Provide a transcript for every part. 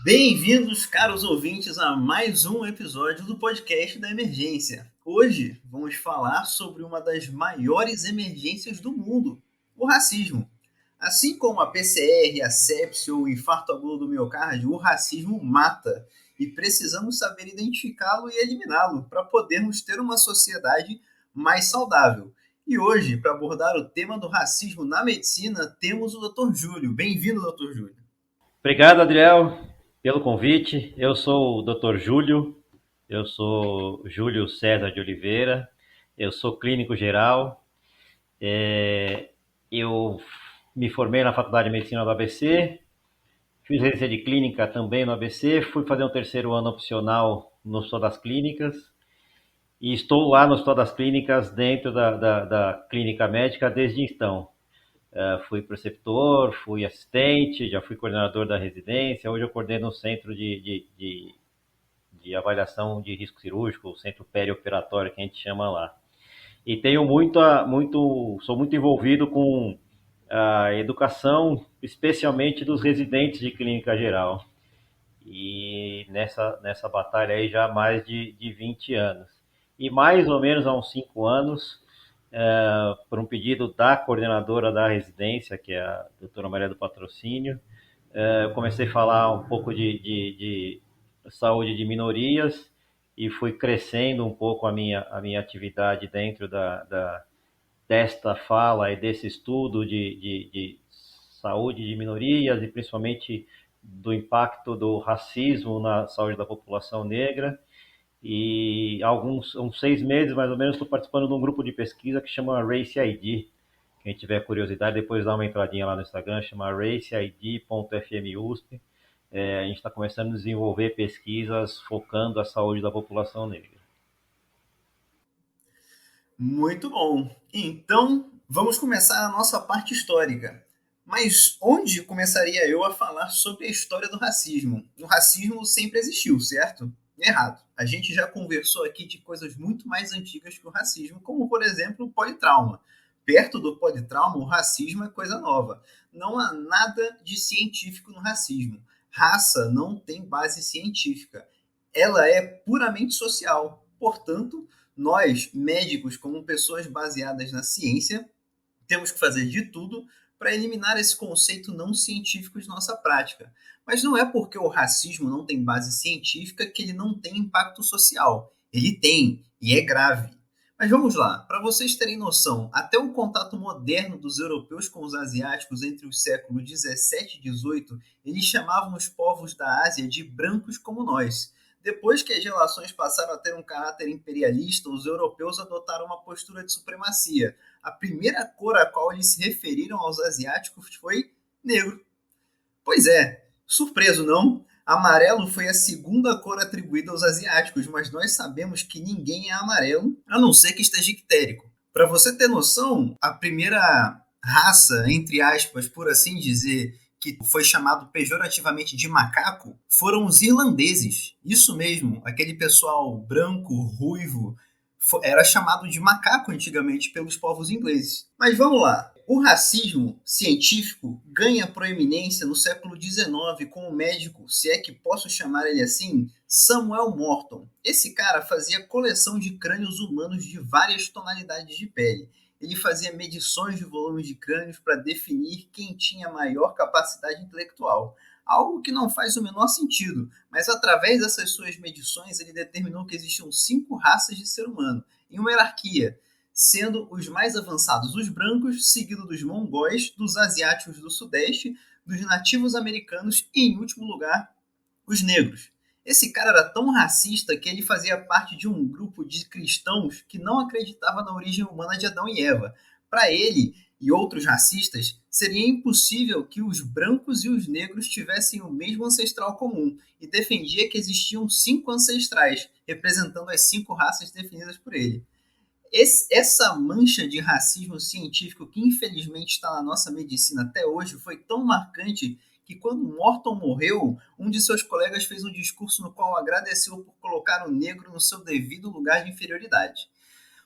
Bem-vindos, caros ouvintes, a mais um episódio do podcast da Emergência. Hoje vamos falar sobre uma das maiores emergências do mundo, o racismo. Assim como a PCR, a sepse ou o infarto agudo do miocárdio, o racismo mata e precisamos saber identificá-lo e eliminá-lo para podermos ter uma sociedade mais saudável. E hoje, para abordar o tema do racismo na medicina, temos o Dr. Júlio. Bem-vindo, Dr. Júlio. Obrigado, Adriel, pelo convite. Eu sou o Dr. Júlio, eu sou Júlio César de Oliveira, eu sou clínico geral. Eu me formei na Faculdade de Medicina do ABC, fiz residência de clínica também no ABC, fui fazer um terceiro ano opcional no Hospital das Clínicas e estou lá no Hospital das Clínicas dentro da clínica médica desde então. Fui preceptor, fui assistente, já fui coordenador da residência. Hoje eu coordeno o centro de avaliação de risco cirúrgico, o centro perioperatório que a gente chama lá. E tenho sou muito envolvido com a educação, especialmente dos residentes de clínica geral. E nessa batalha aí já há mais de 20 anos. E mais ou menos há uns 5 anos, por um pedido da coordenadora da residência, que é a doutora Maria do Patrocínio, eu comecei a falar um pouco de saúde de minorias e fui crescendo um pouco a minha atividade dentro desta fala e desse estudo de saúde de minorias e principalmente do impacto do racismo na saúde da população negra. E há uns 6 meses, mais ou menos, estou participando de um grupo de pesquisa que chama Race ID. Quem tiver curiosidade, depois dá uma entradinha lá no Instagram, chama raceid.fmusp. A gente está começando a desenvolver pesquisas focando a saúde da população negra. Muito bom. Então, vamos começar a nossa parte histórica. Mas onde começaria eu a falar sobre a história do racismo? O racismo sempre existiu, certo? Errado. A gente já conversou aqui de coisas muito mais antigas que o racismo, como, por exemplo, o politrauma. Perto do politrauma, o racismo é coisa nova. Não há nada de científico no racismo. Raça não tem base científica. Ela é puramente social. Portanto, nós, médicos, como pessoas baseadas na ciência, temos que fazer de tudo para eliminar esse conceito não científico de nossa prática. Mas não é porque o racismo não tem base científica que ele não tem impacto social. Ele tem, e é grave. Mas vamos lá, para vocês terem noção, até o contato moderno dos europeus com os asiáticos entre os séculos 17 e 18, eles chamavam os povos da Ásia de brancos como nós. Depois que as relações passaram a ter um caráter imperialista, os europeus adotaram uma postura de supremacia. A primeira cor a qual eles se referiram aos asiáticos foi negro. Pois é, surpreso não? Amarelo foi a segunda cor atribuída aos asiáticos, mas nós sabemos que ninguém é amarelo, a não ser que esteja ictérico. Para você ter noção, a primeira raça, entre aspas, por assim dizer, que foi chamado pejorativamente de macaco, foram os irlandeses. Isso mesmo, aquele pessoal branco, ruivo, era chamado de macaco antigamente pelos povos ingleses. Mas vamos lá. O racismo científico ganha proeminência no século XIX com o médico, se é que posso chamar ele assim, Samuel Morton. Esse cara fazia coleção de crânios humanos de várias tonalidades de pele. Ele fazia medições de volumes de crânios para definir quem tinha maior capacidade intelectual. Algo que não faz o menor sentido, mas através dessas suas medições ele determinou que existiam 5 raças de ser humano, em uma hierarquia, sendo os mais avançados os brancos, seguido dos mongóis, dos asiáticos do sudeste, dos nativos americanos e, em último lugar, os negros. Esse cara era tão racista que ele fazia parte de um grupo de cristãos que não acreditava na origem humana de Adão e Eva. Para ele e outros racistas, seria impossível que os brancos e os negros tivessem o mesmo ancestral comum, e defendia que existiam 5 ancestrais, representando as 5 raças definidas por ele. Essa mancha de racismo científico que infelizmente está na nossa medicina até hoje foi tão marcante que quando Morton morreu, um de seus colegas fez um discurso no qual agradeceu por colocar o negro no seu devido lugar de inferioridade.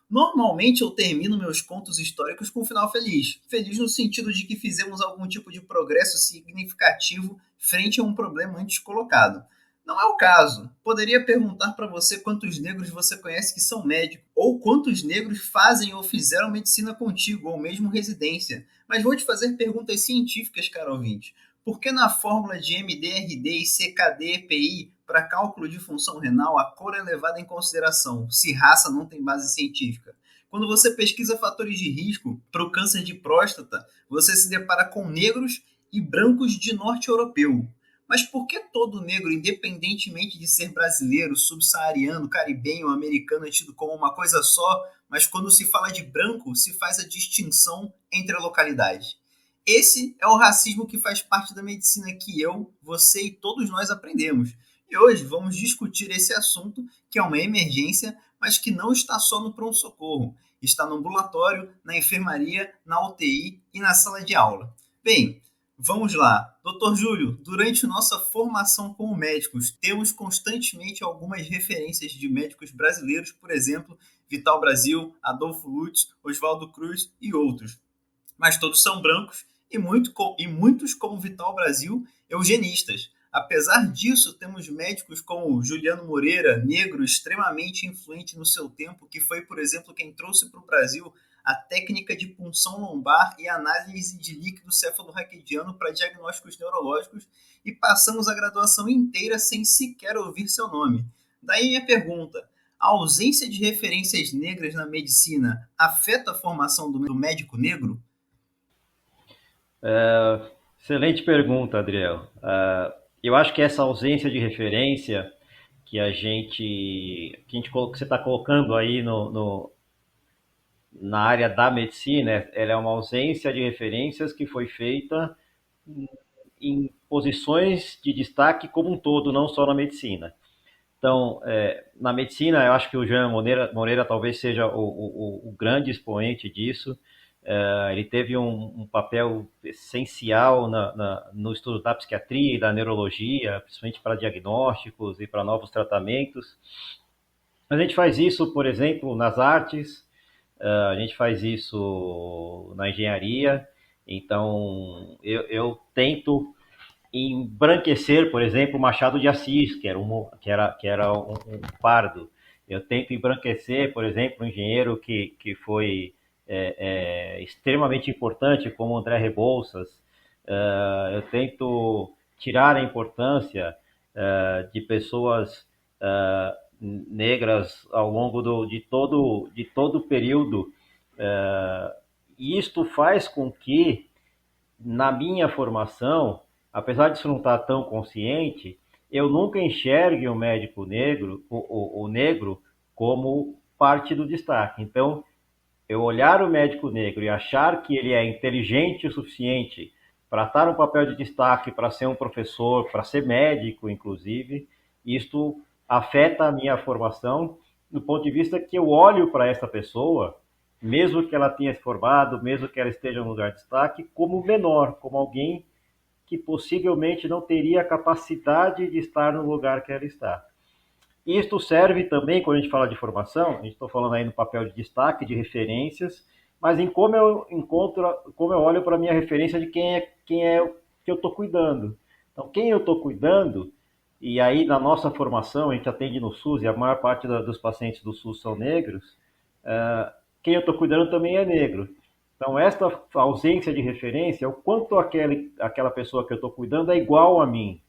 Normalmente eu termino meus contos históricos com um final feliz. Feliz no sentido de que fizemos algum tipo de progresso significativo frente a um problema antes colocado. Não é o caso. Poderia perguntar para você quantos negros você conhece que são médicos, ou quantos negros fazem ou fizeram medicina contigo, ou mesmo residência. Mas vou te fazer perguntas científicas, caro ouvinte. Por que na fórmula de MDRD e CKD-EPI para cálculo de função renal a cor é levada em consideração, se raça não tem base científica? Quando você pesquisa fatores de risco para o câncer de próstata, você se depara com negros e brancos de norte europeu. Mas por que todo negro, independentemente de ser brasileiro, subsaariano, caribenho, americano, é tido como uma coisa só, mas quando se fala de branco, se faz a distinção entre a localidade? Esse é o racismo que faz parte da medicina que eu, você e todos nós aprendemos. E hoje vamos discutir esse assunto, que é uma emergência, mas que não está só no pronto-socorro. Está no ambulatório, na enfermaria, na UTI e na sala de aula. Bem, vamos lá. Dr. Júlio, durante nossa formação como médicos, temos constantemente algumas referências de médicos brasileiros, por exemplo, Vital Brasil, Adolfo Lutz, Oswaldo Cruz e outros. Mas todos são brancos e muitos, como Vital Brasil, eugenistas. Apesar disso, temos médicos como Juliano Moreira, negro, extremamente influente no seu tempo, que foi, por exemplo, quem trouxe para o Brasil a técnica de punção lombar e análise de líquido cefalorraquidiano para diagnósticos neurológicos, e passamos a graduação inteira sem sequer ouvir seu nome. Daí minha pergunta: a ausência de referências negras na medicina afeta a formação do médico negro? Excelente pergunta, Adriel. Eu acho que essa ausência de referência que você está colocando aí na área da medicina, ela é uma ausência de referências que foi feita em posições de destaque como um todo, não só na medicina. Então, na medicina, eu acho que o Jean Moreira talvez seja o grande expoente disso. Ele teve um papel essencial no estudo da psiquiatria e da neurologia, principalmente para diagnósticos e para novos tratamentos. A gente faz isso, por exemplo, nas artes, a gente faz isso na engenharia. Então, eu tento embranquecer, por exemplo, Machado de Assis, que era um pardo. Eu tento embranquecer, por exemplo, um engenheiro que foi extremamente importante, como André Rebouças. Eu tento tirar a importância de pessoas negras ao longo de todo o período. E isto faz com que, na minha formação, apesar disso não estar tão consciente, eu nunca enxergue o médico negro, o negro, como parte do destaque. Então, eu olhar o médico negro e achar que ele é inteligente o suficiente para estar no papel de destaque, para ser um professor, para ser médico, inclusive, isto afeta a minha formação do ponto de vista que eu olho para essa pessoa, mesmo que ela tenha se formado, mesmo que ela esteja no lugar de destaque, como menor, como alguém que possivelmente não teria a capacidade de estar no lugar que ela está. Isto serve também, quando a gente fala de formação, a gente está falando aí no papel de destaque, de referências, mas em como eu olho para a minha referência de quem é que eu estou cuidando. Então, quem eu estou cuidando, e aí na nossa formação, a gente atende no SUS, e a maior parte dos pacientes do SUS são negros, quem eu estou cuidando também é negro. Então, esta ausência de referência, o quanto aquela pessoa que eu estou cuidando é igual a mim,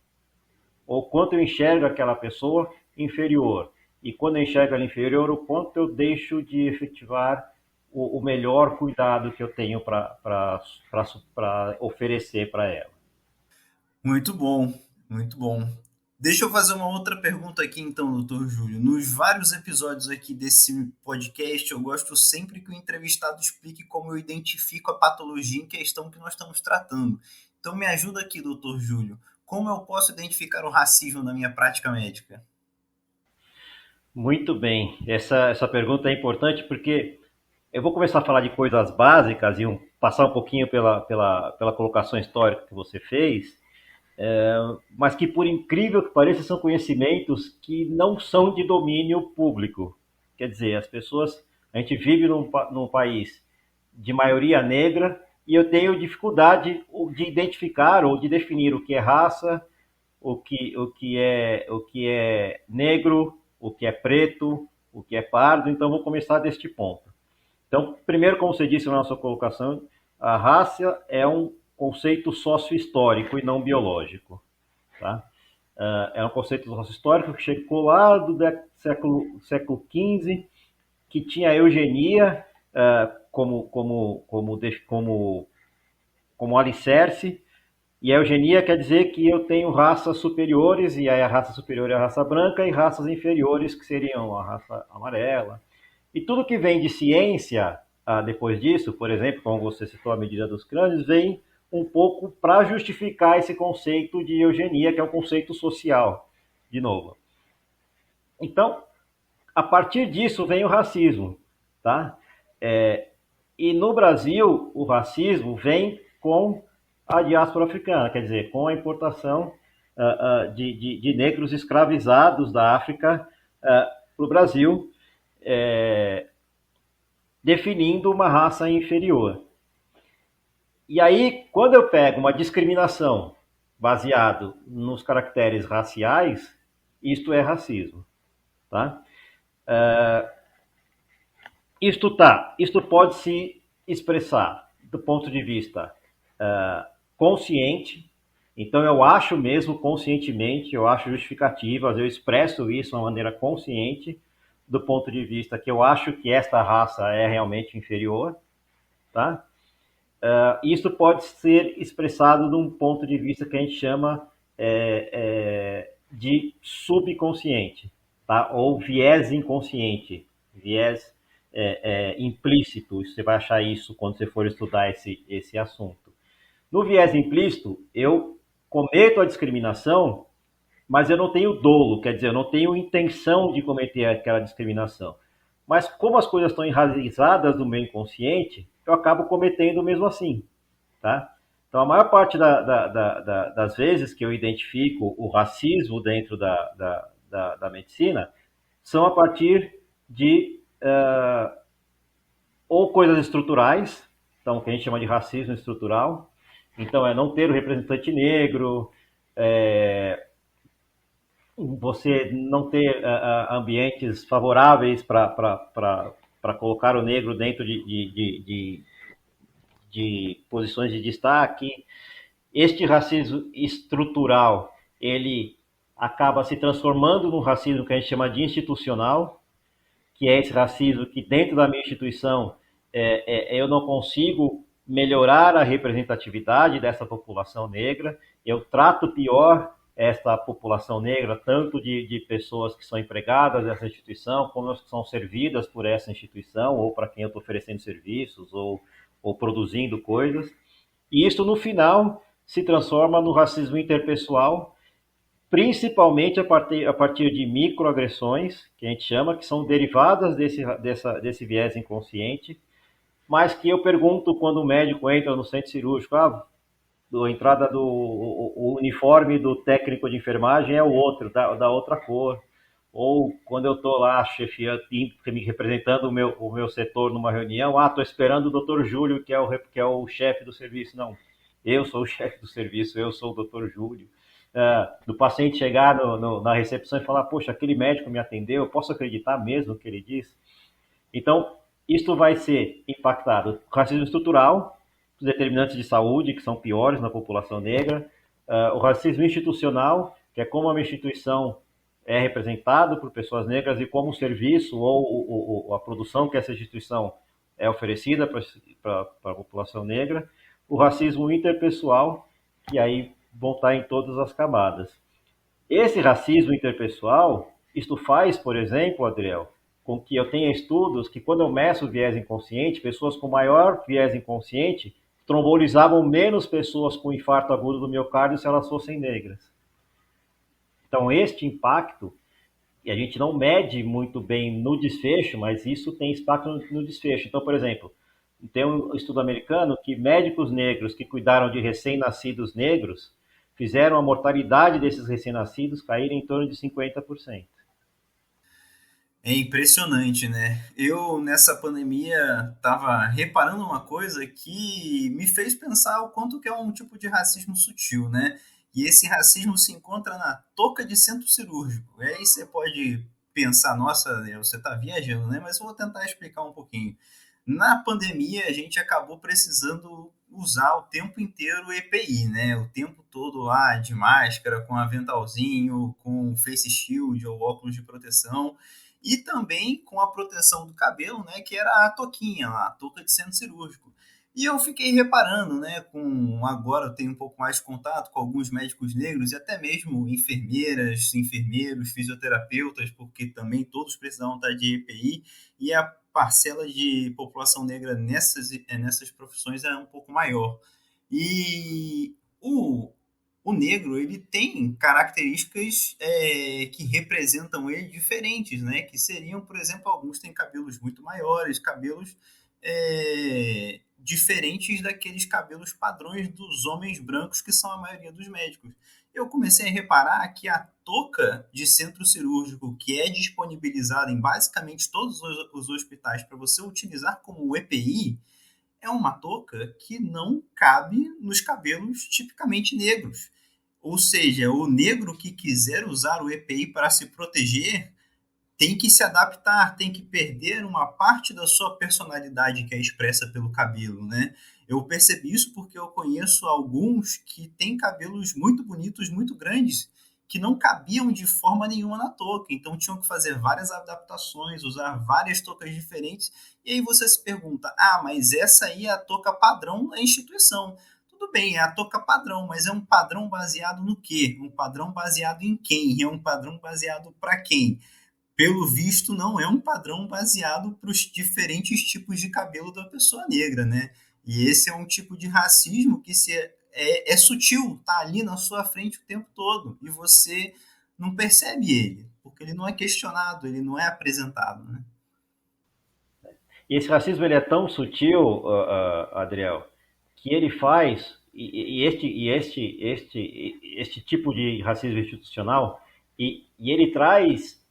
ou quanto eu enxergo aquela pessoa inferior. E quando eu enxergo ela inferior, o quanto eu deixo de efetivar o melhor cuidado que eu tenho para oferecer para ela. Muito bom, muito bom. Deixa eu fazer uma outra pergunta aqui então, doutor Júlio. Nos vários episódios aqui desse podcast, eu gosto sempre que o entrevistado explique como eu identifico a patologia em questão que nós estamos tratando. Então me ajuda aqui, doutor Júlio. Como eu posso identificar o racismo na minha prática médica? Muito bem. Essa pergunta é importante porque eu vou começar a falar de coisas básicas e passar um pouquinho pela colocação histórica que você fez, mas que, por incrível que pareça, são conhecimentos que não são de domínio público. Quer dizer, A gente vive num país de maioria negra e eu tenho dificuldade de identificar ou de definir o que é raça, o que é negro, o que é preto, o que é pardo. Então, vou começar deste ponto. Então, primeiro, como você disse na sua colocação, a raça é um conceito sócio-histórico e não biológico. Tá? É um conceito sócio-histórico que chegou lá do século XV, que tinha a eugenia como alicerce, e a eugenia quer dizer que eu tenho raças superiores, e aí a raça superior é a raça branca, e raças inferiores, que seriam a raça amarela. E tudo que vem de ciência depois disso, por exemplo, como você citou a medida dos crânios, vem um pouco para justificar esse conceito de eugenia, que é um conceito social, de novo. Então, a partir disso vem o racismo, tá? E no Brasil, o racismo vem com a diáspora africana, quer dizer, com a importação de negros escravizados da África para o Brasil, definindo uma raça inferior. E aí, quando eu pego uma discriminação baseado nos caracteres raciais, isto é racismo, tá? Isto pode se expressar do ponto de vista consciente. Então eu acho mesmo conscientemente, eu acho justificativas, eu expresso isso de uma maneira consciente, do ponto de vista que eu acho que esta raça é realmente inferior, tá? Isso pode ser expressado de um ponto de vista que a gente chama de subconsciente, tá? Ou viés inconsciente, viés implícito. Você vai achar isso quando você for estudar esse assunto. No viés implícito, eu cometo a discriminação, mas eu não tenho dolo, quer dizer, eu não tenho intenção de cometer aquela discriminação. Mas como as coisas estão enraizadas no meu inconsciente, eu acabo cometendo mesmo assim, tá? Então, a maior parte das vezes que eu identifico o racismo dentro da medicina são a partir de ou coisas estruturais, então, o que a gente chama de racismo estrutural. Então, é não ter o representante negro, você não ter ambientes favoráveis para colocar o negro dentro de posições de destaque. Este racismo estrutural, ele acaba se transformando num racismo que a gente chama de institucional, que é esse racismo que dentro da minha instituição eu não consigo melhorar a representatividade dessa população negra, eu trato pior esta população negra, tanto de pessoas que são empregadas dessa instituição, como as que são servidas por essa instituição, ou para quem eu estou oferecendo serviços, ou produzindo coisas. E isso, no final, se transforma no racismo interpessoal, principalmente a partir de microagressões, que a gente chama, que são derivadas desse viés inconsciente, mas que eu pergunto quando o médico entra no centro cirúrgico, a entrada o uniforme do técnico de enfermagem é o outro, da outra cor. Ou quando eu estou lá chefiando, representando o meu setor numa reunião, estou esperando o doutor Júlio, que é o chefe do serviço. Não, eu sou o chefe do serviço, eu sou o doutor Júlio. Do paciente chegar na recepção e falar, poxa, aquele médico me atendeu, eu posso acreditar mesmo no que ele diz? Então, isto vai ser impactado. Racismo estrutural, os determinantes de saúde, que são piores na população negra, o racismo institucional, que é como uma instituição é representada por pessoas negras e como o serviço ou a produção que essa instituição é oferecida para a população negra, o racismo interpessoal, que aí vão estar em todas as camadas. Esse racismo interpessoal, isto faz, por exemplo, Adriel, com que eu tenha estudos que quando eu meço o viés inconsciente, pessoas com maior viés inconsciente trombolizavam menos pessoas com infarto agudo do miocárdio se elas fossem negras. Então, este impacto, e a gente não mede muito bem no desfecho, mas isso tem impacto no desfecho. Então, por exemplo, tem um estudo americano que médicos negros que cuidaram de recém-nascidos negros fizeram a mortalidade desses recém-nascidos cair em torno de 50%. É impressionante, né? Eu, nessa pandemia, estava reparando uma coisa que me fez pensar o quanto que é um tipo de racismo sutil, né? E esse racismo se encontra na touca de centro cirúrgico. E aí você pode pensar, nossa, você está viajando, né? Mas eu vou tentar explicar um pouquinho. Na pandemia, a gente acabou precisando usar o tempo inteiro o EPI, né? O tempo todo lá de máscara, com aventalzinho, com face shield ou óculos de proteção e também com a proteção do cabelo, né, que era a toquinha, a touca de centro cirúrgico. E eu fiquei reparando, né, com agora eu tenho um pouco mais de contato com alguns médicos negros e até mesmo enfermeiras, enfermeiros, fisioterapeutas, porque também todos precisavam estar de EPI e a parcela de população negra nessas profissões é um pouco maior. E o negro ele tem características que representam ele diferentes, né? Que seriam, por exemplo, alguns têm cabelos muito maiores, cabelos diferentes daqueles cabelos padrões dos homens brancos que são a maioria dos médicos. Eu comecei a reparar que a touca de centro cirúrgico, que é disponibilizada em basicamente todos os hospitais para você utilizar como EPI, é uma touca que não cabe nos cabelos tipicamente negros. Ou seja, o negro que quiser usar o EPI para se proteger tem que se adaptar, tem que perder uma parte da sua personalidade que é expressa pelo cabelo, né? Eu percebi isso porque eu conheço alguns que têm cabelos muito bonitos, muito grandes, que não cabiam de forma nenhuma na touca, então tinham que fazer várias adaptações, usar várias toucas diferentes, e aí você se pergunta, mas essa aí é a touca padrão da instituição. Tudo bem, é a touca padrão, mas é um padrão baseado no quê? Um padrão baseado em quem? É um padrão baseado para quem? Pelo visto, não é um padrão baseado para os diferentes tipos de cabelo da pessoa negra, né? E esse é um tipo de racismo que é sutil, tá ali na sua frente o tempo todo, e você não percebe ele, porque ele não é questionado, ele não é apresentado, né? E esse racismo ele é tão sutil, Adriel, que ele faz este tipo de racismo institucional e ele traz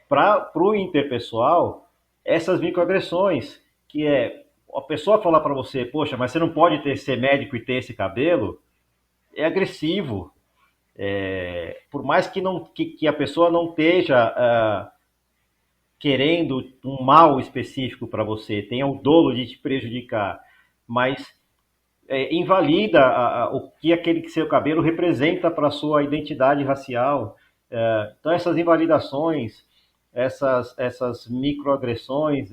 para o interpessoal essas microagressões, que é a pessoa falar para você, poxa, mas você não pode ser médico e ter esse cabelo, é agressivo. Por mais que, não, que a pessoa não esteja querendo um mal específico para você, tenha o dolo de te prejudicar, mas invalida o que aquele seu cabelo representa para a sua identidade racial. Então essas invalidações, essas microagressões,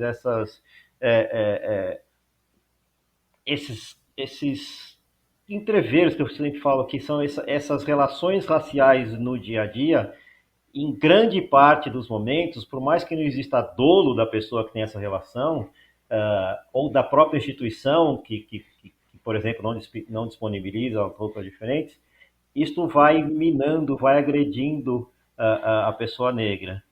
esses entreveros que eu sempre falo, que são essas relações raciais no dia a dia, em grande parte dos momentos, por mais que não exista dolo da pessoa que tem essa relação, ou da própria instituição que por exemplo, não disponibiliza roupas diferentes, isto vai minando, vai agredindo a pessoa negra.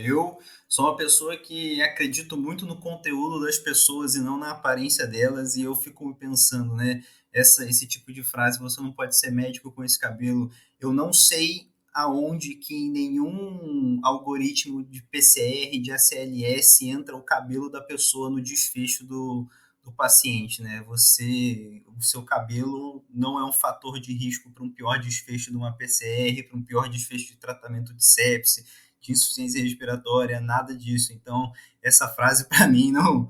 Eu sou uma pessoa que acredito muito no conteúdo das pessoas e não na aparência delas, e eu fico pensando, né? Esse tipo de frase, você não pode ser médico com esse cabelo. Eu não sei aonde que em nenhum algoritmo de PCR, de ACLS, entra o cabelo da pessoa no desfecho do paciente, né? O seu cabelo não é um fator de risco para um pior desfecho de uma PCR, para um pior desfecho de tratamento de sepse, de insuficiência respiratória, nada disso. Então, essa frase para mim não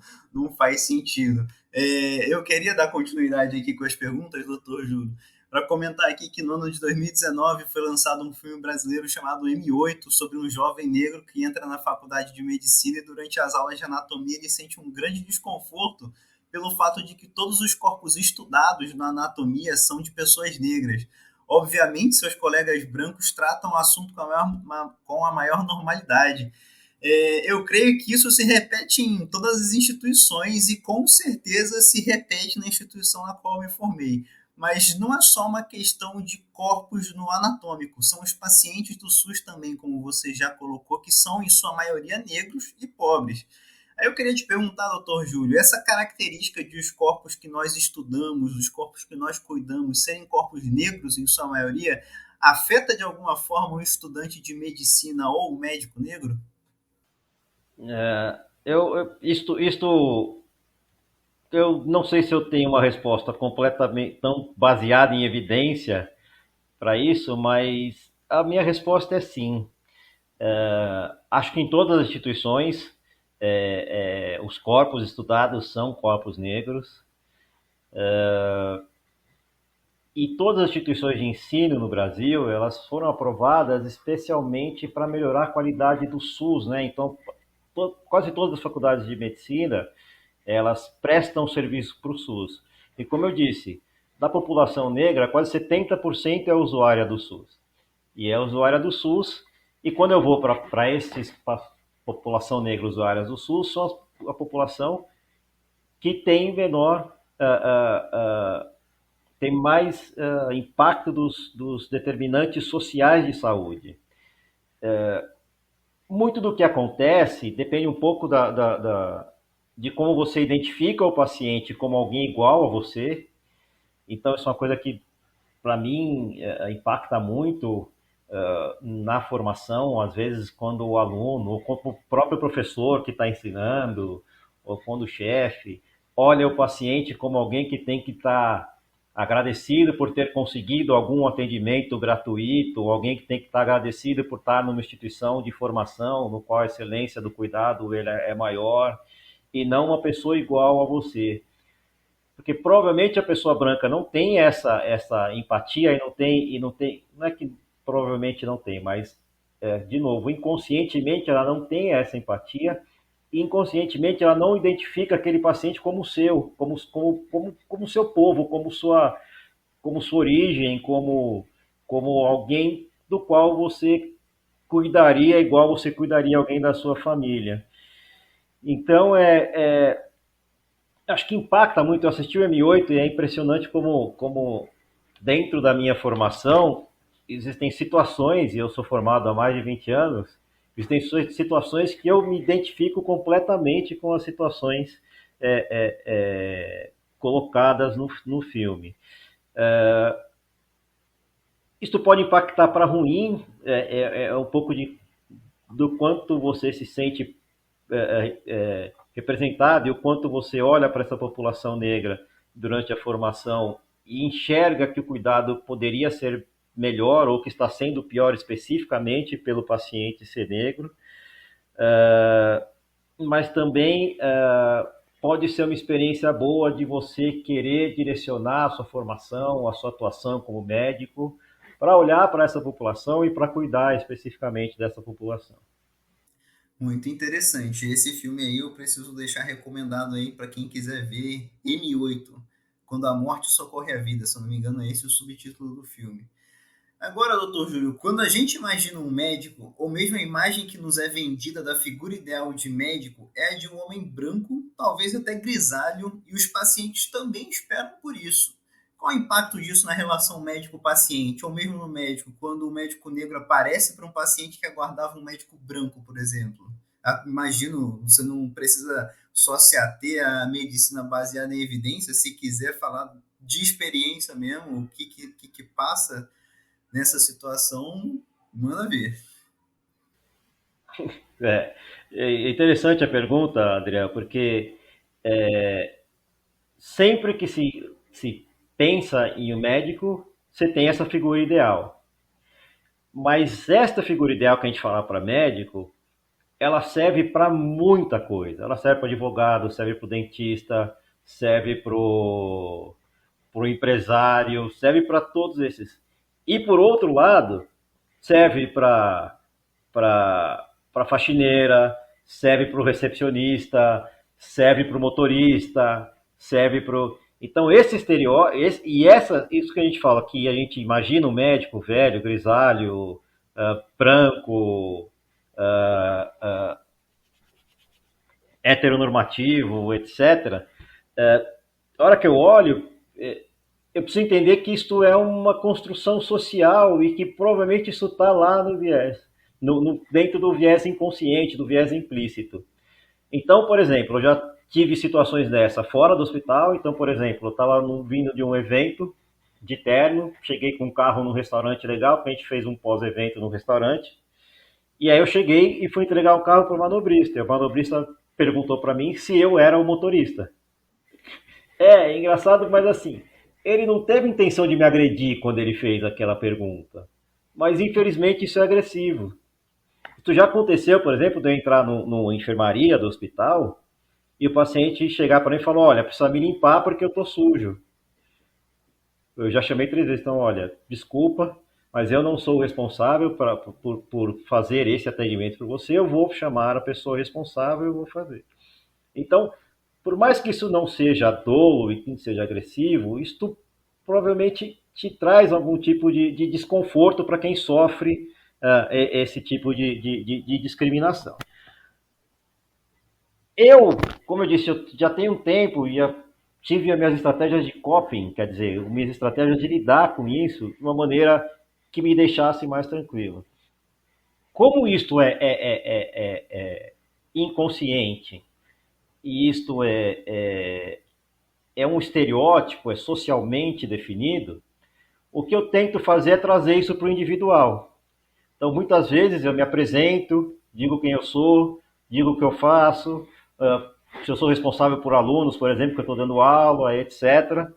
faz sentido. Eu queria dar continuidade aqui com as perguntas, doutor Júlio, para comentar aqui que no ano de 2019 foi lançado um filme brasileiro chamado M8, sobre um jovem negro que entra na faculdade de medicina e durante as aulas de anatomia ele sente um grande desconforto pelo fato de que todos os corpos estudados na anatomia são de pessoas negras. Obviamente, seus colegas brancos tratam o assunto com a maior normalidade. Eu creio que isso se repete em todas as instituições e com certeza se repete na instituição na qual eu me formei. Mas não é só uma questão de corpos no anatômico, são os pacientes do SUS também, como você já colocou, que são em sua maioria negros e pobres. Aí eu queria te perguntar, doutor Júlio, essa característica de os corpos que nós estudamos, os corpos que nós cuidamos, serem corpos negros em sua maioria, afeta de alguma forma o estudante de medicina ou o médico negro? Isto eu não sei se eu tenho uma resposta completamente tão baseada em evidência para isso, mas a minha resposta é sim. Acho que em todas as instituições os corpos estudados são corpos negros e todas as instituições de ensino no Brasil elas foram aprovadas especialmente para melhorar a qualidade do SUS, né? Então quase todas as faculdades de medicina elas prestam serviço para o SUS. E como eu disse, da população negra, quase 70% é usuária do SUS. E é usuária do SUS, e quando eu vou para essa população negra usuária do SUS, são a população que tem menor, tem mais impacto dos determinantes sociais de saúde. Muito do que acontece depende um pouco de como você identifica o paciente como alguém igual a você. Então, isso é uma coisa que, para mim, impacta muito na formação, às vezes, quando o aluno, ou quando o próprio professor que está ensinando, ou quando o chefe, olha o paciente como alguém que tem que estar agradecido por ter conseguido algum atendimento gratuito, ou alguém que tem que estar agradecido por estar numa instituição de formação, no qual a excelência do cuidado ele é maior, e não uma pessoa igual a você. Porque provavelmente a pessoa branca não tem essa empatia não é que provavelmente não tem, mas, de novo, inconscientemente ela não tem essa empatia e inconscientemente ela não identifica aquele paciente como seu, como seu povo, como sua origem, como alguém do qual você cuidaria igual você cuidaria alguém da sua família. Então, acho que impacta muito. Eu assisti o M8 e é impressionante como dentro da minha formação, existem situações, e eu sou formado há mais de 20 anos, existem situações que eu me identifico completamente com as situações colocadas no filme. Isto pode impactar para ruim, um pouco do quanto você se sente representado e o quanto você olha para essa população negra durante a formação e enxerga que o cuidado poderia ser melhor ou que está sendo pior especificamente pelo paciente ser negro, mas também pode ser uma experiência boa de você querer direcionar a sua formação, a sua atuação como médico, para olhar para essa população e para cuidar especificamente dessa população. Muito interessante. Esse filme aí eu preciso deixar recomendado aí para quem quiser ver, M8, Quando a Morte Socorre a Vida, se eu não me engano é esse o subtítulo do filme. Agora, doutor Júlio, quando a gente imagina um médico, ou mesmo a imagem que nos é vendida da figura ideal de médico é a de um homem branco, talvez até grisalho, e os pacientes também esperam por isso. Qual o impacto disso na relação médico-paciente, ou mesmo no médico, quando o médico negro aparece para um paciente que aguardava um médico branco, por exemplo? Imagino, você não precisa só se ater à medicina baseada em evidência, se quiser falar de experiência mesmo, o que passa nessa situação, manda ver. É interessante a pergunta, Adriano, porque sempre que se pensa em um médico, você tem essa figura ideal. Mas esta figura ideal que a gente fala para médico, ela serve para muita coisa. Ela serve para advogado, serve para o dentista, serve para o empresário, serve para todos esses. E por outro lado, serve para faxineira, serve para o recepcionista, serve para o motorista, serve para o... Então, esse estereótipo, isso que a gente fala, que a gente imagina um médico velho, grisalho, branco, heteronormativo, etc. A hora que eu olho, eu preciso entender que isto é uma construção social e que provavelmente isso está lá no viés, dentro do viés inconsciente, do viés implícito. Então, por exemplo, eu já tive situações dessa fora do hospital. Então, por exemplo, eu estava vindo de um evento de terno, cheguei com um carro num restaurante legal, porque a gente fez um pós-evento no restaurante, e aí eu cheguei e fui entregar o carro para o manobrista, e o manobrista perguntou para mim se eu era o motorista. É engraçado, mas assim, ele não teve intenção de me agredir quando ele fez aquela pergunta, mas infelizmente isso é agressivo. Isso já aconteceu, por exemplo, de eu entrar no enfermaria do hospital e o paciente chegar para mim e falar, olha, precisa me limpar porque eu tô sujo. Eu já chamei 3 vezes, então, olha, desculpa, mas eu não sou o responsável por fazer esse atendimento para você, eu vou chamar a pessoa responsável e vou fazer. Então, por mais que isso não seja dolo e que não seja agressivo, isto provavelmente te traz algum tipo de desconforto para quem sofre esse tipo de discriminação. Eu, como eu disse, eu já tenho um tempo e tive as minhas estratégias de coping, quer dizer, minhas estratégias de lidar com isso de uma maneira que me deixasse mais tranquilo. Como isto é inconsciente e isto é um estereótipo, é socialmente definido, o que eu tento fazer é trazer isso para o individual. Então, muitas vezes eu me apresento, digo quem eu sou, digo o que eu faço, se eu sou responsável por alunos, por exemplo, que eu estou dando aula, etc.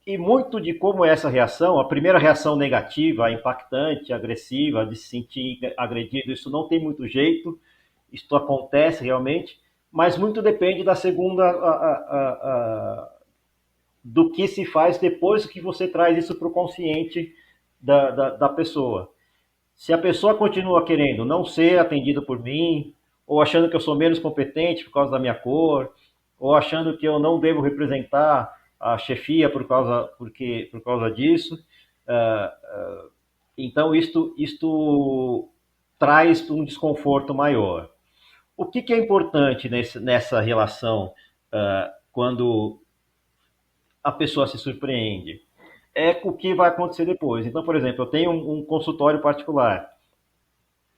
E muito de como é essa reação, a primeira reação negativa, impactante, agressiva, de se sentir agredido, isso não tem muito jeito, isso acontece realmente, mas muito depende da segunda, do que se faz depois que você traz isso para o consciente da pessoa. Se a pessoa continua querendo não ser atendida por mim, ou achando que eu sou menos competente por causa da minha cor, ou achando que eu não devo representar a chefia por causa disso, então isto traz um desconforto maior. O que é importante nessa relação quando a pessoa se surpreende? É o que vai acontecer depois. Então, por exemplo, eu tenho um consultório particular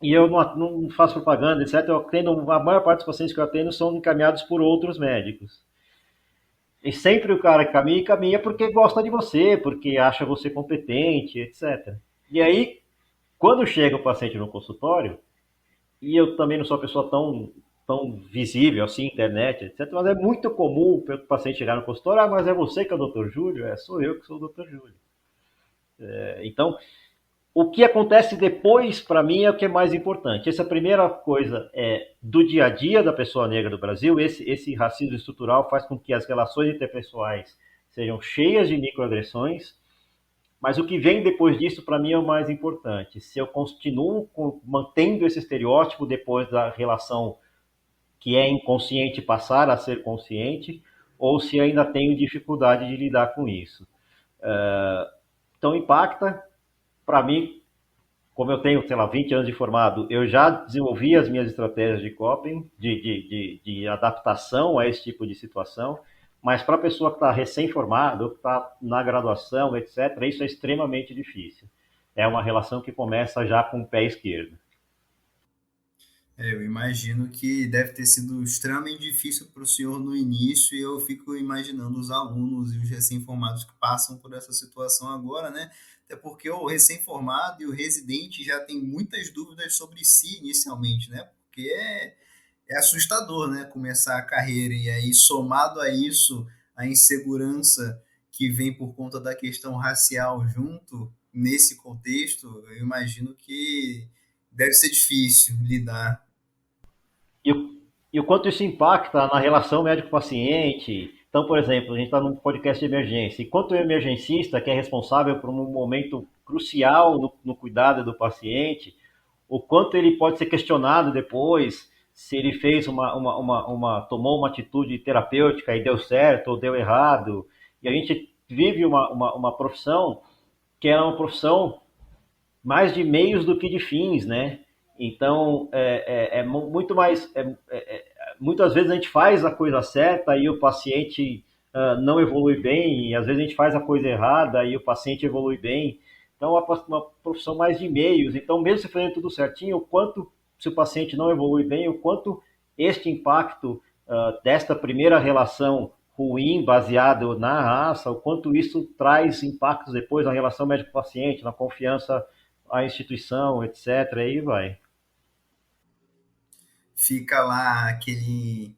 e eu não faço propaganda, etc. Eu atendo, a maior parte dos pacientes que eu atendo são encaminhados por outros médicos. E sempre o cara que caminha porque gosta de você, porque acha você competente, etc. E aí, quando chega o paciente no consultório, e eu também não sou uma pessoa tão visível assim, internet, etc. Mas é muito comum o paciente chegar no consultório, mas é você que é o Dr. Júlio? Sou eu que sou o Dr. Júlio. Então, o que acontece depois, para mim, é o que é mais importante. Essa primeira coisa é do dia a dia da pessoa negra do Brasil, esse racismo estrutural faz com que as relações interpessoais sejam cheias de microagressões, mas o que vem depois disso, para mim, é o mais importante. Se eu continuo mantendo esse estereótipo depois da relação que é inconsciente passar a ser consciente, ou se ainda tenho dificuldade de lidar com isso. Então, impacta. Para mim, como eu tenho, sei lá, 20 anos de formado, eu já desenvolvi as minhas estratégias de coping, de adaptação a esse tipo de situação, mas para a pessoa que está recém-formada, ou que está na graduação, etc., isso é extremamente difícil. É uma relação que começa já com o pé esquerdo. Eu imagino que deve ter sido extremamente difícil para o senhor no início, e eu fico imaginando os alunos e os recém-formados que passam por essa situação agora, né? Até porque o recém-formado e o residente já tem muitas dúvidas sobre si inicialmente, né? Porque é assustador, né? Começar a carreira, e aí somado a isso, a insegurança que vem por conta da questão racial junto, nesse contexto, eu imagino que deve ser difícil lidar. E e o quanto isso impacta na relação médico-paciente. Então, por exemplo, a gente está num podcast de emergência. Enquanto o emergencista, que é responsável por um momento crucial no cuidado do paciente, o quanto ele pode ser questionado depois se ele fez tomou uma atitude terapêutica e deu certo ou deu errado. E a gente vive uma profissão que é uma profissão mais de meios do que de fins, né? Então, muito mais. Muitas vezes a gente faz a coisa certa e o paciente não evolui bem, e às vezes a gente faz a coisa errada e o paciente evolui bem. Então, é uma profissão mais de meios. Então, mesmo se fazendo tudo certinho, o quanto, se o paciente não evolui bem, o quanto este impacto desta primeira relação ruim baseado na raça, o quanto isso traz impactos depois na relação médico-paciente, na confiança à instituição, etc. Aí vai. Fica lá aquele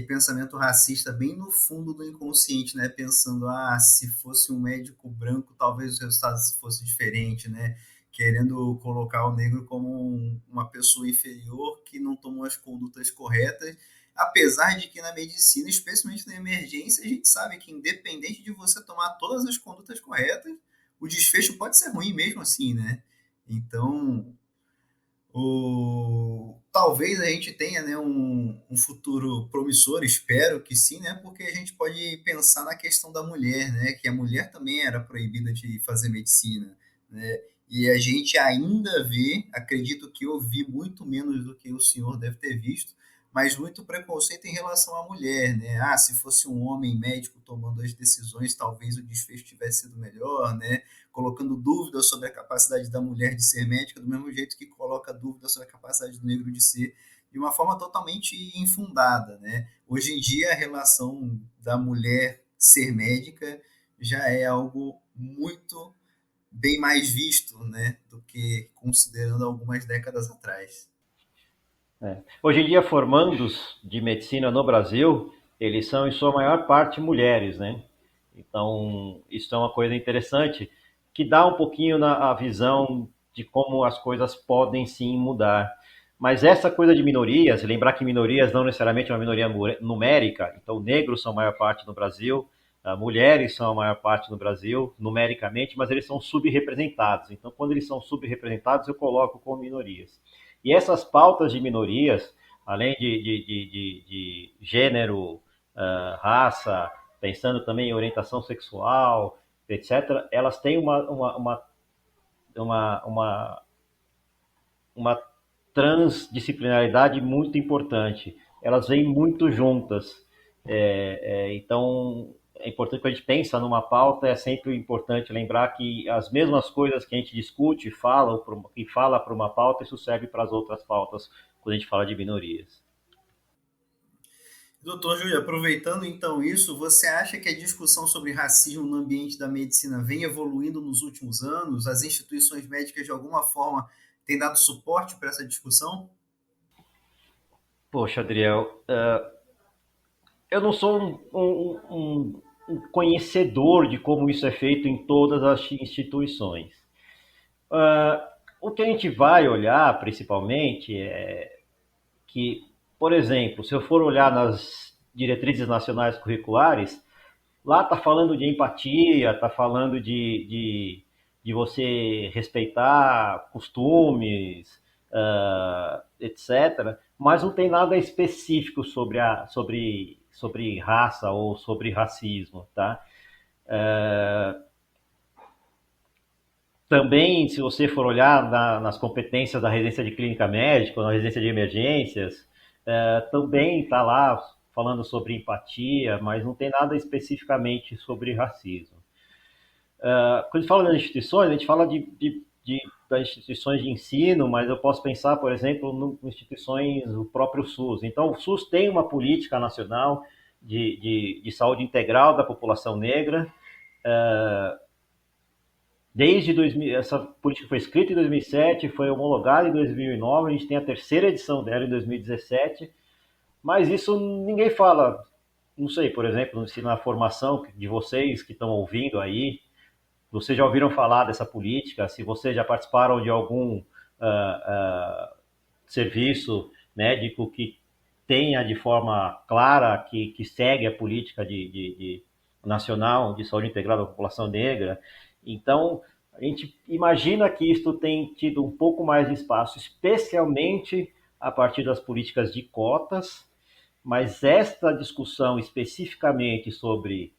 pensamento racista bem no fundo do inconsciente, né? Pensando, se fosse um médico branco, talvez os resultados fossem diferentes, né? Querendo colocar o negro como uma pessoa inferior que não tomou as condutas corretas, apesar de que na medicina, especialmente na emergência, a gente sabe que independente de você tomar todas as condutas corretas, o desfecho pode ser ruim mesmo assim, né? Então, talvez a gente tenha, né, um futuro promissor, espero que sim, né, porque a gente pode pensar na questão da mulher, né, que a mulher também era proibida de fazer medicina, né, e a gente ainda vê, acredito que eu vi muito menos do que o senhor deve ter visto, mas muito preconceito em relação à mulher, né? Se fosse um homem médico tomando as decisões, talvez o desfecho tivesse sido melhor, né? Colocando dúvidas sobre a capacidade da mulher de ser médica, do mesmo jeito que coloca dúvidas sobre a capacidade do negro de ser, de uma forma totalmente infundada, né? Hoje em dia, a relação da mulher ser médica já é algo muito bem mais visto, né, do que considerando algumas décadas atrás. É. Hoje em dia, formandos de medicina no Brasil, eles são em sua maior parte mulheres, né? Então, isso é uma coisa interessante que dá um pouquinho a visão de como as coisas podem sim mudar. Mas essa coisa de minorias, lembrar que minorias não necessariamente é uma minoria numérica, então negros são a maior parte no Brasil, mulheres são a maior parte no Brasil, numericamente, mas eles são subrepresentados. Então, quando eles são subrepresentados, eu coloco como minorias. E essas pautas de minorias, além de gênero, raça, pensando também em orientação sexual, etc., elas têm uma, uma transdisciplinaridade muito importante. Elas vêm muito juntas. Então, é importante que a gente pensa numa pauta, é sempre importante lembrar que as mesmas coisas que a gente discute e fala para uma pauta, isso serve para as outras pautas quando a gente fala de minorias. Doutor Júlio, aproveitando então isso, você acha que a discussão sobre racismo no ambiente da medicina vem evoluindo nos últimos anos? As instituições médicas, de alguma forma, têm dado suporte para essa discussão? Poxa, Adriel, eu não sou um conhecedor de como isso é feito em todas as instituições. O que a gente vai olhar, principalmente, é que, por exemplo, se eu for olhar nas diretrizes nacionais curriculares, lá está falando de empatia, está falando de você respeitar costumes, etc. Mas não tem nada específico sobre raça ou sobre racismo, tá? Também, se você for olhar nas competências da residência de clínica médica, na residência de emergências, também está lá falando sobre empatia, mas não tem nada especificamente sobre racismo. Quando a gente fala das instituições, a gente fala das instituições de ensino, mas eu posso pensar, por exemplo, em instituições do próprio SUS. Então, o SUS tem uma política nacional de saúde integral da população negra. Desde 2000, essa política foi escrita em 2007, foi homologada em 2009, a gente tem a terceira edição dela em 2017, mas isso ninguém fala. Não sei, por exemplo, se na formação de vocês que estão ouvindo aí, vocês já ouviram falar dessa política, se vocês já participaram de algum serviço médico que tenha de forma clara que segue a política nacional de saúde integral da população negra. Então, a gente imagina que isto tem tido um pouco mais de espaço, especialmente a partir das políticas de cotas, mas esta discussão especificamente sobre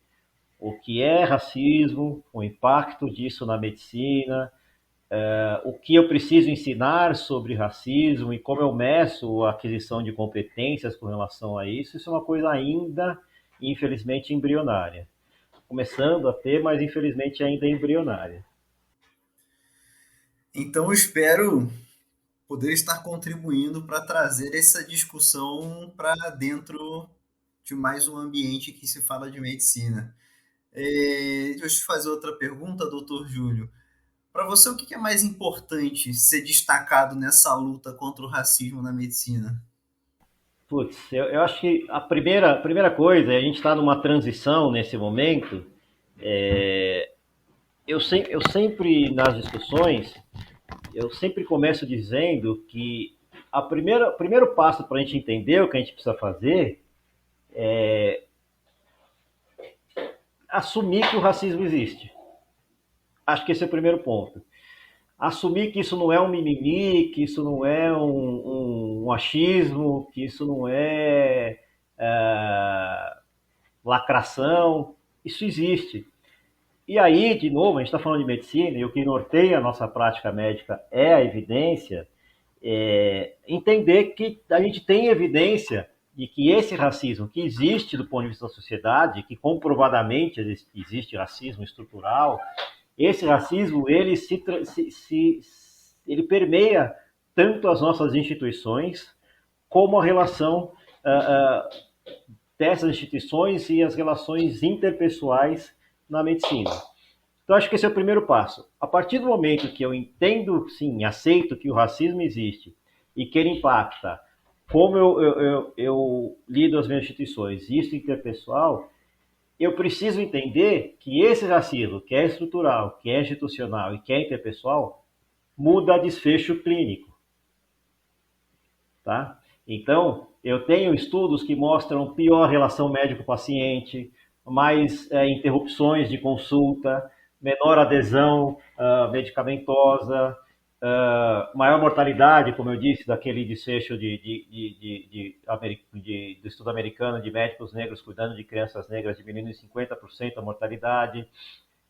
o que é racismo, o impacto disso na medicina, o que eu preciso ensinar sobre racismo e como eu meço a aquisição de competências com relação a isso, isso é uma coisa ainda, infelizmente, embrionária. Começando a ter, mas infelizmente ainda embrionária. Então, eu espero poder estar contribuindo para trazer essa discussão para dentro de mais um ambiente que se fala de medicina. Deixa eu te fazer outra pergunta, doutor Júlio. Para você, o que é mais importante ser destacado nessa luta contra o racismo na medicina? Putz, eu acho que a primeira coisa, a gente está numa transição nesse momento. Eu sempre, nas discussões, eu sempre começo dizendo que o primeiro passo para a gente entender o que a gente precisa fazer é assumir que o racismo existe. Acho que esse é o primeiro ponto. Assumir que isso não é um mimimi, que isso não é um achismo, que isso não é lacração. Isso existe. E aí, de novo, a gente está falando de medicina e o que norteia a nossa prática médica é a evidência, entender que a gente tem evidência de que esse racismo que existe do ponto de vista da sociedade, que comprovadamente existe racismo estrutural, esse racismo ele permeia tanto as nossas instituições como a relação dessas instituições e as relações interpessoais na medicina. Então, acho que esse é o primeiro passo. A partir do momento que eu entendo, sim, aceito que o racismo existe e que ele impacta como eu lido as minhas instituições, isso interpessoal, eu preciso entender que esse racismo, que é estrutural, que é institucional e que é interpessoal, muda desfecho clínico. Tá? Então, eu tenho estudos que mostram pior relação médico-paciente, mais interrupções de consulta, menor adesão medicamentosa, maior mortalidade, como eu disse, daquele desfecho do estudo americano de médicos negros cuidando de crianças negras, diminuindo em 50% a mortalidade.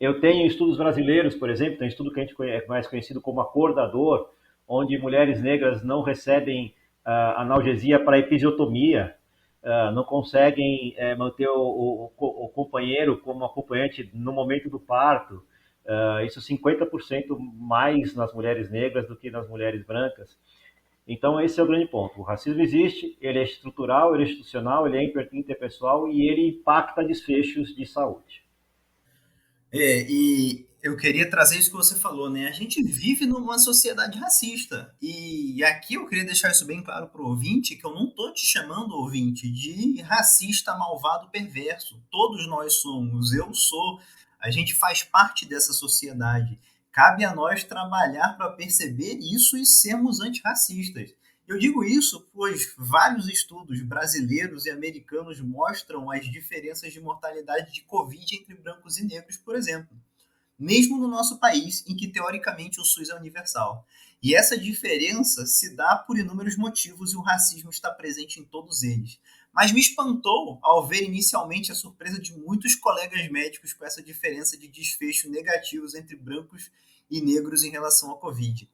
Eu tenho estudos brasileiros, por exemplo, tem um estudo que a gente é mais conhecido como acordador, onde mulheres negras não recebem analgesia para episiotomia, não conseguem manter o companheiro como acompanhante no momento do parto. Isso 50% mais nas mulheres negras do que nas mulheres brancas. Então, esse é o grande ponto. O racismo existe, ele é estrutural, ele é institucional, ele é interpessoal e ele impacta desfechos de saúde. E eu queria trazer isso que você falou, né? A gente vive numa sociedade racista. E aqui eu queria deixar isso bem claro para o ouvinte, que eu não estou te chamando, ouvinte, de racista, malvado, perverso. Todos nós somos, eu sou. A gente faz parte dessa sociedade. Cabe a nós trabalhar para perceber isso e sermos antirracistas. Eu digo isso pois vários estudos brasileiros e americanos mostram as diferenças de mortalidade de Covid entre brancos e negros, por exemplo. Mesmo no nosso país, em que teoricamente o SUS é universal. E essa diferença se dá por inúmeros motivos e o racismo está presente em todos eles. Mas me espantou ao ver inicialmente a surpresa de muitos colegas médicos com essa diferença de desfecho negativos entre brancos e negros em relação à Covid.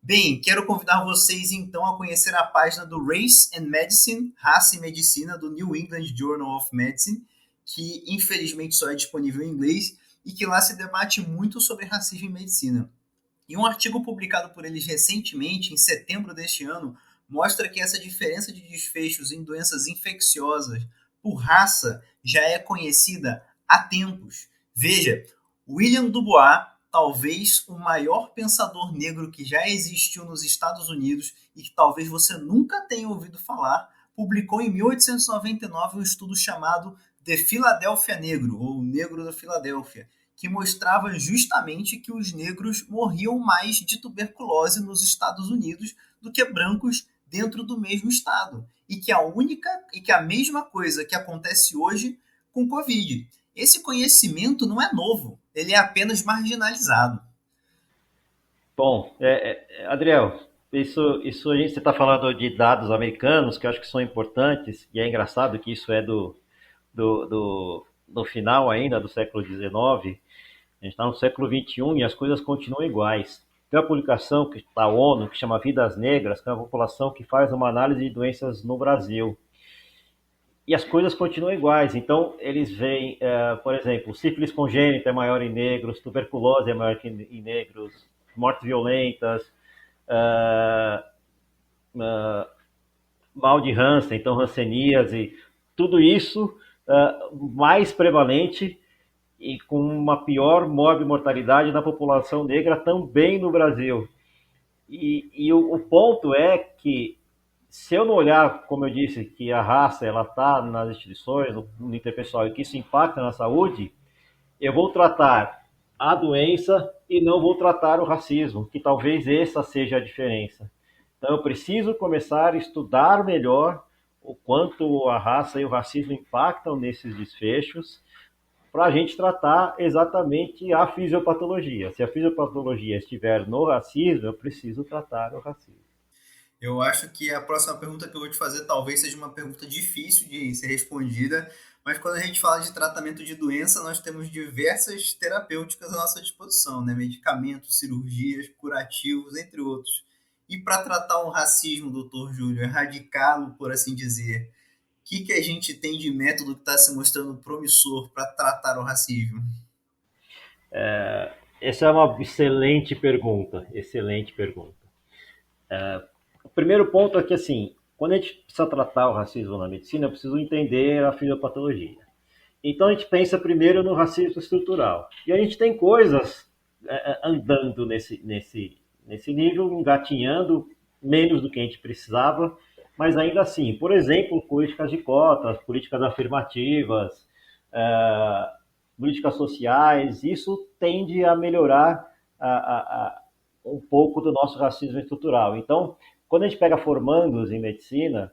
Bem, quero convidar vocês então a conhecer a página do Race and Medicine, Raça e Medicina, do New England Journal of Medicine, que infelizmente só é disponível em inglês e que lá se debate muito sobre racismo em medicina. E um artigo publicado por eles recentemente, em setembro deste ano, mostra que essa diferença de desfechos em doenças infecciosas por raça já é conhecida há tempos. Veja, William Dubois, talvez o maior pensador negro que já existiu nos Estados Unidos e que talvez você nunca tenha ouvido falar, publicou em 1899 um estudo chamado The Philadelphia Negro, ou Negro da Filadélfia, que mostrava justamente que os negros morriam mais de tuberculose nos Estados Unidos do que brancos dentro do mesmo estado. E que a mesma coisa que acontece hoje com Covid. Esse conhecimento não é novo, ele é apenas marginalizado. Bom, Adriel, isso você está falando de dados americanos que eu acho que são importantes e é engraçado que isso é do final ainda do século XIX. A gente está no século XXI e as coisas continuam iguais. Tem uma publicação da ONU que chama Vidas Negras, que é uma população que faz uma análise de doenças no Brasil. E as coisas continuam iguais. Então, eles veem, por exemplo, sífilis congênita é maior em negros, tuberculose é maior em negros, mortes violentas, uh, uh, mal de Hansen, então hanseníase, tudo isso mais prevalente e com uma pior mortalidade na população negra também no Brasil. E o ponto é que, se eu não olhar, como eu disse, que a raça ela está nas instituições, no interpessoal, e que isso impacta na saúde, eu vou tratar a doença e não vou tratar o racismo, que talvez essa seja a diferença. Então, eu preciso começar a estudar melhor o quanto a raça e o racismo impactam nesses desfechos, para a gente tratar exatamente a fisiopatologia. Se a fisiopatologia estiver no racismo, eu preciso tratar o racismo. Eu acho que a próxima pergunta que eu vou te fazer talvez seja uma pergunta difícil de ser respondida, mas quando a gente fala de tratamento de doença, nós temos diversas terapêuticas à nossa disposição, né? Medicamentos, cirurgias, curativos, entre outros. E para tratar o racismo, doutor Júlio, erradicá-lo, por assim dizer, o que a gente tem de método que está se mostrando promissor para tratar o racismo? Essa é uma excelente pergunta, excelente pergunta. O primeiro ponto é que, assim, quando a gente precisa tratar o racismo na medicina, eu preciso entender a fisiopatologia. Então, a gente pensa primeiro no racismo estrutural. E a gente tem coisas andando nesse nível, engatinhando menos do que a gente precisava, mas ainda assim, por exemplo, políticas de cotas, políticas afirmativas, políticas sociais, isso tende a melhorar um pouco do nosso racismo estrutural. Então, quando a gente pega formandos em medicina,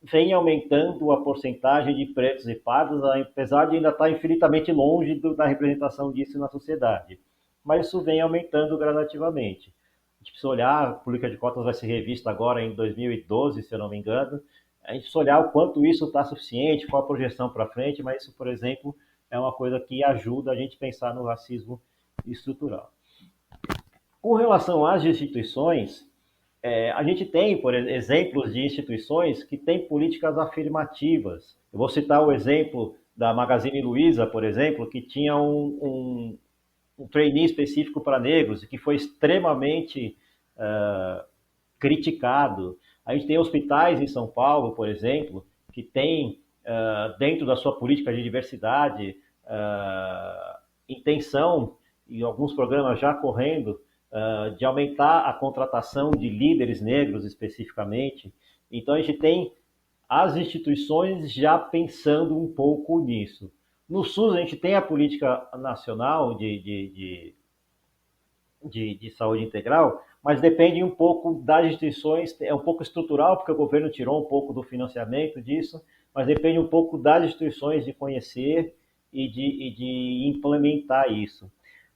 vem aumentando a porcentagem de pretos e pardos, apesar de ainda estar infinitamente longe da representação disso na sociedade. Mas isso vem aumentando gradativamente. A gente precisa olhar, a política de cotas vai ser revista agora em 2012, se eu não me engano. A gente precisa olhar o quanto isso está suficiente, qual a projeção para frente, mas isso, por exemplo, é uma coisa que ajuda a gente a pensar no racismo estrutural. Com relação às instituições, a gente tem, por exemplos de instituições que têm políticas afirmativas. Eu vou citar o exemplo da Magazine Luiza, por exemplo, que tinha um trainee específico para negros e que foi extremamente criticado. A gente tem hospitais em São Paulo, por exemplo, que tem, dentro da sua política de diversidade, intenção, e alguns programas já correndo, de aumentar a contratação de líderes negros especificamente. Então a gente tem as instituições já pensando um pouco nisso. No SUS a gente tem a política nacional de saúde integral, mas depende um pouco das instituições, é um pouco estrutural, porque o governo tirou um pouco do financiamento disso, mas depende um pouco das instituições de conhecer e de implementar isso.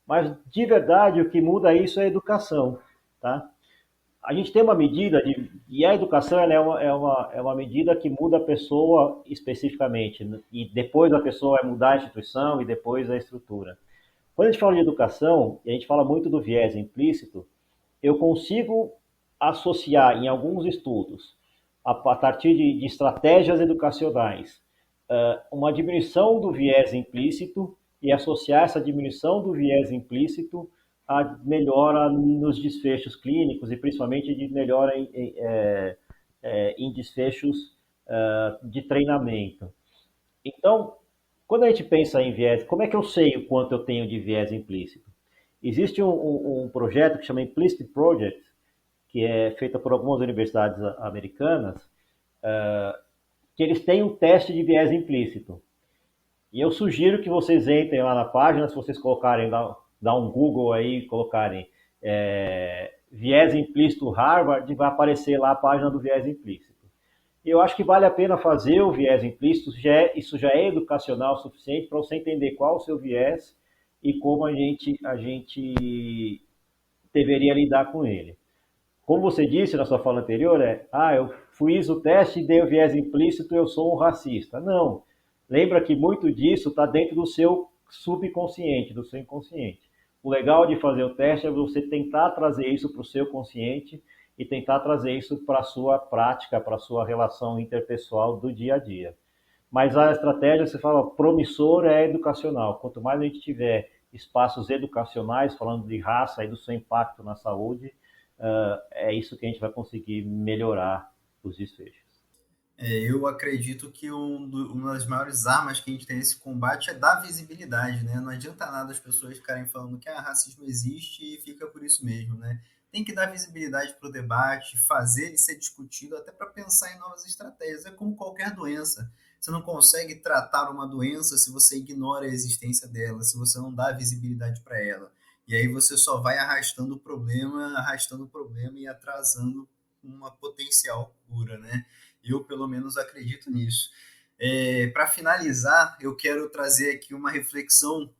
Mas, de verdade, o que muda isso é a educação, tá? A gente tem uma medida, e a educação ela é uma medida que muda a pessoa especificamente, e depois a pessoa vai mudar a instituição e depois a estrutura. Quando a gente fala de educação, e a gente fala muito do viés implícito, eu consigo associar em alguns estudos, a partir de estratégias educacionais, uma diminuição do viés implícito e associar essa diminuição do viés implícito à melhora nos desfechos clínicos e principalmente de melhora em desfechos de treinamento. Então, quando a gente pensa em viés, como é que eu sei o quanto eu tenho de viés implícito? Existe um projeto que chama Implicit Project, que é feito por algumas universidades americanas, que eles têm um teste de viés implícito. E eu sugiro que vocês entrem lá na página, se vocês colocarem, dá um Google aí e colocarem viés implícito Harvard, vai aparecer lá a página do viés implícito. Eu acho que vale a pena fazer o viés implícito, isso já é educacional o suficiente para você entender qual o seu viés e como a gente deveria lidar com ele. Como você disse na sua fala anterior, eu fiz o teste e dei o viés implícito, eu sou um racista. Não. Lembra que muito disso está dentro do seu subconsciente, do seu inconsciente. O legal de fazer o teste é você tentar trazer isso para o seu consciente e tentar trazer isso para a sua prática, para a sua relação interpessoal do dia a dia. Mas a estratégia, você fala, promissora é educacional. Quanto mais a gente tiver espaços educacionais, falando de raça e do seu impacto na saúde, é isso que a gente vai conseguir melhorar os desfechos. Eu acredito que uma das maiores armas que a gente tem nesse combate é dar visibilidade, né? Não adianta nada as pessoas ficarem falando que racismo existe e fica por isso mesmo, né? Tem que dar visibilidade para o debate, fazer ele ser discutido, até para pensar em novas estratégias. É como qualquer doença. Você não consegue tratar uma doença se você ignora a existência dela, se você não dá visibilidade para ela. E aí você só vai arrastando o problema e atrasando uma potencial cura, né? Eu, pelo menos, acredito nisso. Para finalizar, eu quero trazer aqui uma reflexão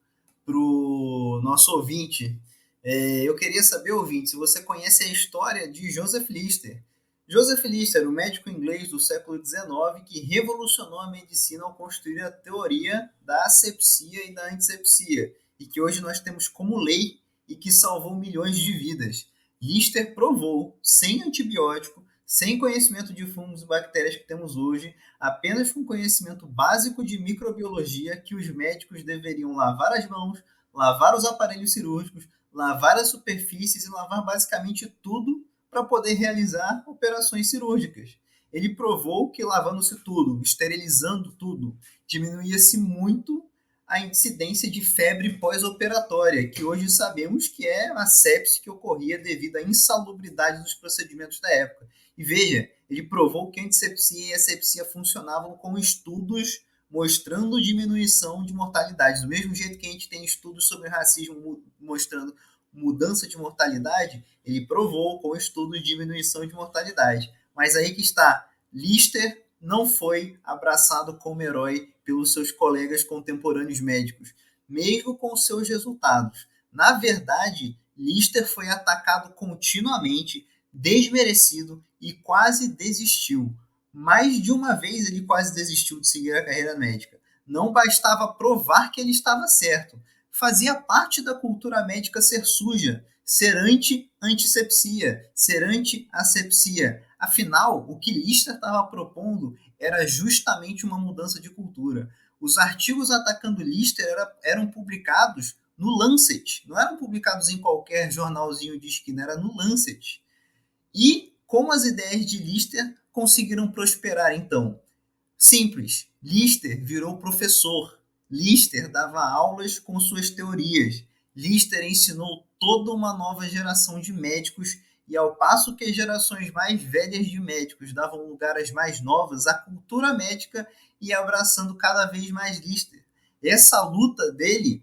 para o nosso ouvinte. Eu queria saber, ouvinte, se você conhece a história de Joseph Lister. Joseph Lister, um médico inglês do século XIX que revolucionou a medicina ao construir a teoria da asepsia e da antisepsia, e que hoje nós temos como lei e que salvou milhões de vidas. Lister provou, sem antibiótico, sem conhecimento de fungos e bactérias que temos hoje, apenas com conhecimento básico de microbiologia, que os médicos deveriam lavar as mãos, lavar os aparelhos cirúrgicos, lavar as superfícies e lavar basicamente tudo para poder realizar operações cirúrgicas. Ele provou que lavando-se tudo, esterilizando tudo, diminuía-se muito a incidência de febre pós-operatória, que hoje sabemos que é a sepse que ocorria devido à insalubridade dos procedimentos da época. E veja, ele provou que a antisepsia e a sepsia funcionavam com estudos mostrando diminuição de mortalidade. Do mesmo jeito que a gente tem estudos sobre racismo mostrando mudança de mortalidade, ele provou com estudos de diminuição de mortalidade. Mas aí que está, Lister não foi abraçado como herói pelos seus colegas contemporâneos médicos, mesmo com seus resultados. Na verdade, Lister foi atacado continuamente, desmerecido e quase desistiu. Mais de uma vez ele quase desistiu de seguir a carreira médica. Não bastava provar que ele estava certo. Fazia parte da cultura médica ser suja, ser anti-antisepsia, ser anti-asepsia. Afinal, o que Lister estava propondo era justamente uma mudança de cultura. Os artigos atacando Lister eram publicados no Lancet, não eram publicados em qualquer jornalzinho de esquina, era no Lancet. E como as ideias de Lister conseguiram prosperar então? Simples, Lister virou professor. Lister dava aulas com suas teorias. Lister ensinou toda uma nova geração de médicos e ao passo que as gerações mais velhas de médicos davam lugar às mais novas, a cultura médica ia abraçando cada vez mais Lister. Essa luta dele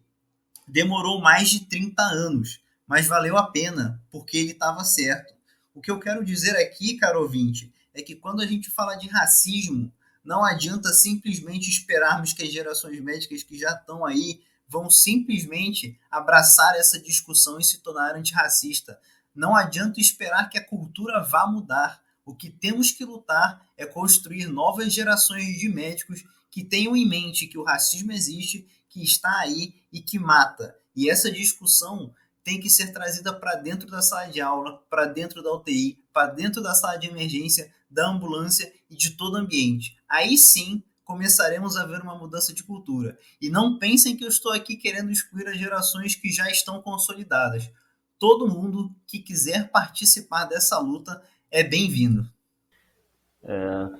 demorou mais de 30 anos, mas valeu a pena, porque ele estava certo. O que eu quero dizer aqui, caro ouvinte, é que quando a gente fala de racismo, não adianta simplesmente esperarmos que as gerações médicas que já estão aí vão simplesmente abraçar essa discussão e se tornar antirracista. Não adianta esperar que a cultura vá mudar. O que temos que lutar é construir novas gerações de médicos que tenham em mente que o racismo existe, que está aí e que mata. E essa discussão tem que ser trazida para dentro da sala de aula, para dentro da UTI, para dentro da sala de emergência, da ambulância e de todo o ambiente. Aí sim começaremos a ver uma mudança de cultura. E não pensem que eu estou aqui querendo excluir as gerações que já estão consolidadas. Todo mundo que quiser participar dessa luta é bem-vindo.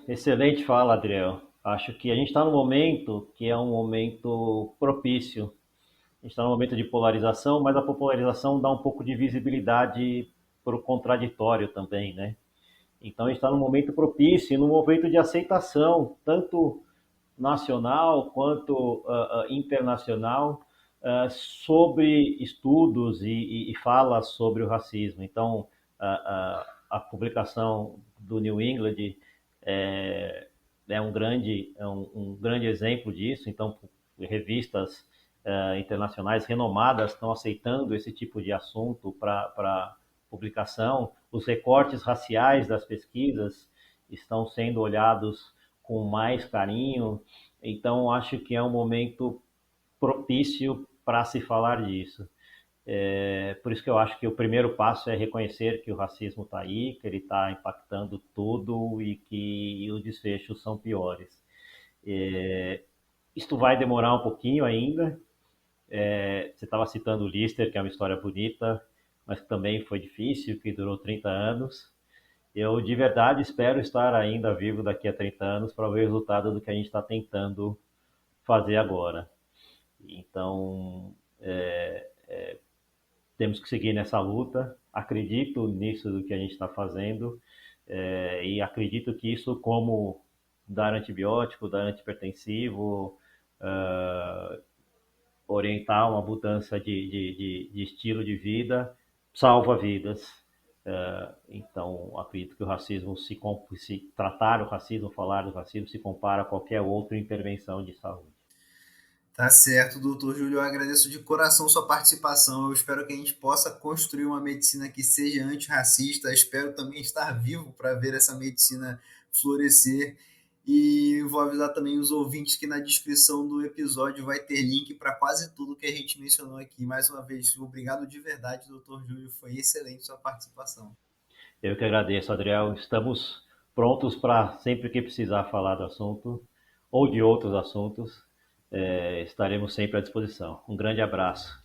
Excelente fala, Adriel. Acho que a gente está num momento que é um momento propício. A gente está num momento de polarização, mas a popularização dá um pouco de visibilidade para o contraditório também, né? Então a gente está num momento propício, num momento de aceitação, tanto nacional quanto internacional, sobre estudos e falas sobre o racismo. Então a publicação do New England um grande exemplo disso. Então, revistas internacionais renomadas estão aceitando esse tipo de assunto para publicação. Os recortes raciais das pesquisas estão sendo olhados com mais carinho. Então, acho que é um momento propício para se falar disso. Por isso que eu acho que o primeiro passo é reconhecer que o racismo está aí, que ele está impactando tudo e que os desfechos são piores. Isto vai demorar um pouquinho ainda. Você estava citando o Lister, que é uma história bonita, mas que também foi difícil, que durou 30 anos. Eu de verdade espero estar ainda vivo daqui a 30 anos para ver o resultado do que a gente está tentando fazer agora. Então, temos que seguir nessa luta. Acredito nisso do que a gente está fazendo e acredito que isso, como dar antibiótico, dar antihipertensivo, orientar uma mudança de estilo de vida, salva vidas. Então, acredito que o racismo, se tratar o racismo, falar do racismo, se compara a qualquer outra intervenção de saúde. Tá certo, doutor Júlio. Eu agradeço de coração sua participação. Eu espero que a gente possa construir uma medicina que seja antirracista. Eu espero também estar vivo para ver essa medicina florescer. E vou avisar também os ouvintes que na descrição do episódio vai ter link para quase tudo que a gente mencionou aqui. Mais uma vez, obrigado de verdade, doutor Júlio. Foi excelente sua participação. Eu que agradeço, Adriel. Estamos prontos para, sempre que precisar falar do assunto ou de outros assuntos, estaremos sempre à disposição. Um grande abraço.